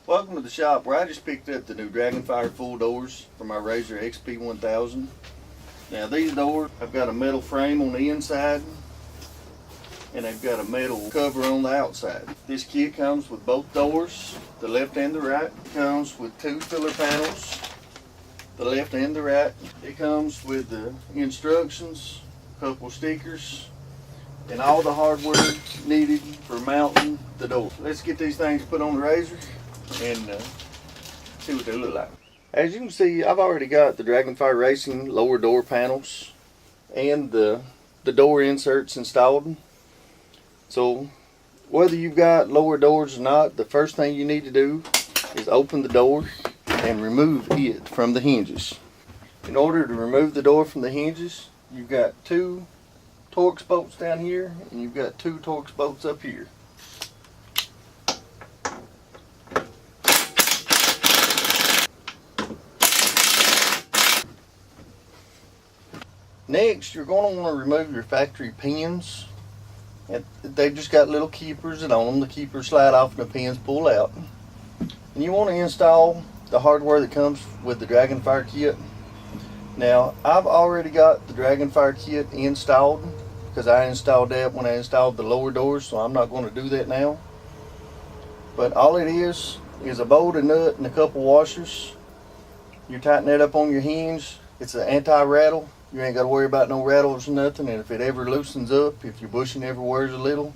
Welcome to the shop where I just picked up the new DragonFire full doors for my RZR XP1000. Now these doors, I've got a metal frame on the inside and I've got a metal cover on the outside. This kit comes with both doors, the left and the right. It comes with two filler panels, the left and the right. It comes with the instructions, a couple stickers, and all the hardware needed for mounting the door. Let's get these things put on the RZR and see what they look like. As you can see, I've already got the DragonFire Racing lower door panels and the door inserts installed. So whether you've got lower doors or not, the first thing you need to do is open the door and remove it from the hinges. In order to remove the door from the hinges, you've got two Torx bolts down here and you've got two Torx bolts up here. Next, you're going to want to remove your factory pins. They've just got little keepers on them. The keepers slide off and the pins pull out. And you want to install the hardware that comes with the DragonFire kit. Now, I've already got the DragonFire kit installed because I installed that when I installed the lower doors, so I'm not going to do that now. But all it is a bolt, a nut, and a couple washers. You tighten that up on your hinge. It's an anti-rattle. You ain't got to worry about no rattles or nothing, and if it ever loosens up, if your bushing ever wears a little,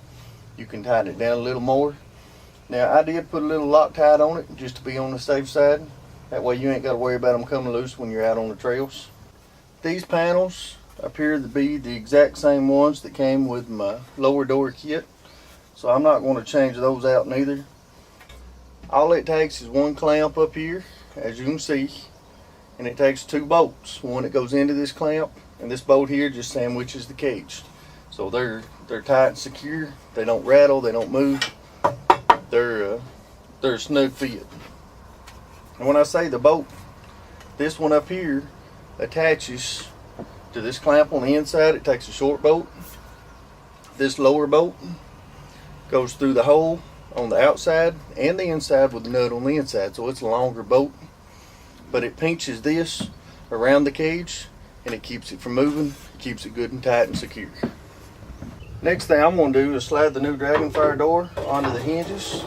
you can tighten it down a little more. Now, I did put a little Loctite on it just to be on the safe side. That way you ain't got to worry about them coming loose when you're out on the trails. These panels appear to be the exact same ones that came with my lower door kit, so I'm not going to change those out neither. All it takes is one clamp up here, as you can see. And it takes two bolts. One that goes into this clamp, and this bolt here just sandwiches the cage. So they're tight and secure. They don't rattle. They don't move. They're a snug fit. And when I say the bolt, this one up here attaches to this clamp on the inside. It takes a short bolt. This lower bolt goes through the hole on the outside and the inside with the nut on the inside. So it's a longer bolt. But it pinches this around the cage and it keeps it from moving, keeps it good and tight and secure. Next thing I'm going to do is slide the new DragonFire door onto the hinges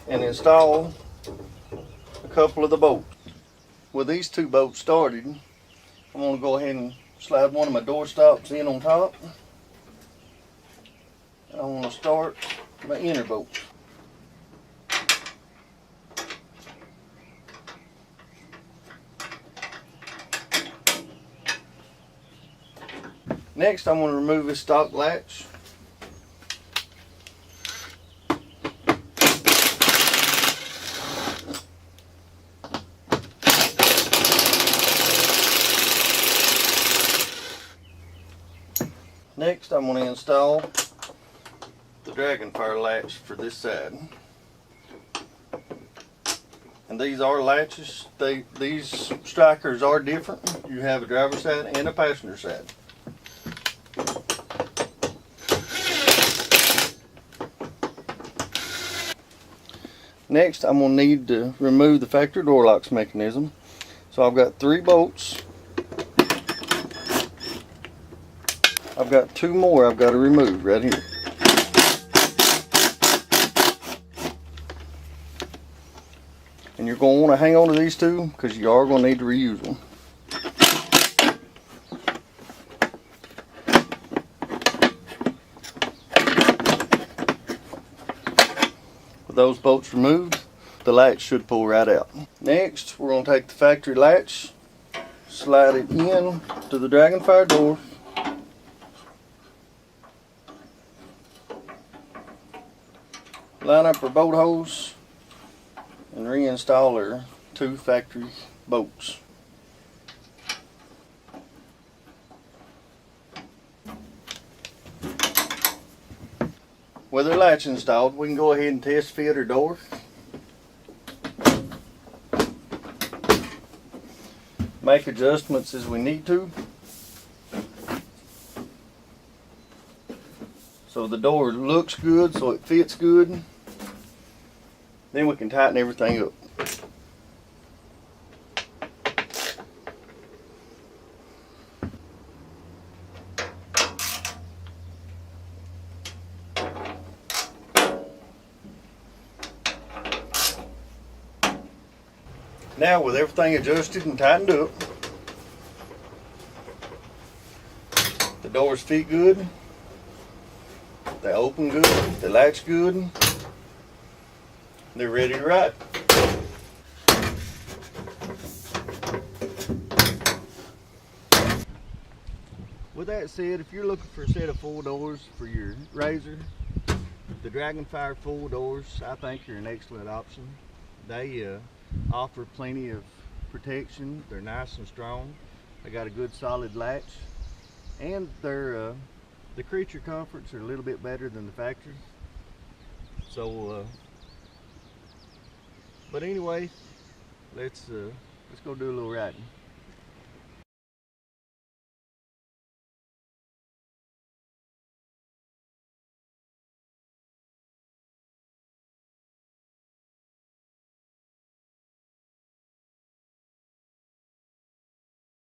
and install a couple of the bolts. With these two bolts started, I'm going to go ahead and slide one of my door stops in on top. I want to start my inner bolt. Next, I'm going to remove this stock latch. Next, I'm going to install the DragonFire latch for this side. And these are latches. These strikers are different. You have a driver's side and a passenger side. Next, I'm going to need to remove the factory door locks mechanism. So I've got 3 bolts. I've got 2 more I've got to remove right here. And you're going to want to hang on to these 2 because you are going to need to reuse them. With those bolts removed, the latch should pull right out. Next, we're going to take the factory latch, slide it in to the DragonFire door, line up our bolt holes, and reinstall our 2 factory bolts. With our latch installed, we can go ahead and test fit our door. Make adjustments as we need to. So the door looks good, so it fits good. Then we can tighten everything up. Now with everything adjusted and tightened up, the doors fit good, they open good, they latch good, they're ready to ride. With that said, if you're looking for a set of full doors for your RZR, the DragonFire full doors I think are an excellent option. They offer plenty of protection. They're nice and strong. They got a good solid latch, and they're the creature comforts are a little bit better than the factory. So, but anyway, let's go do a little riding.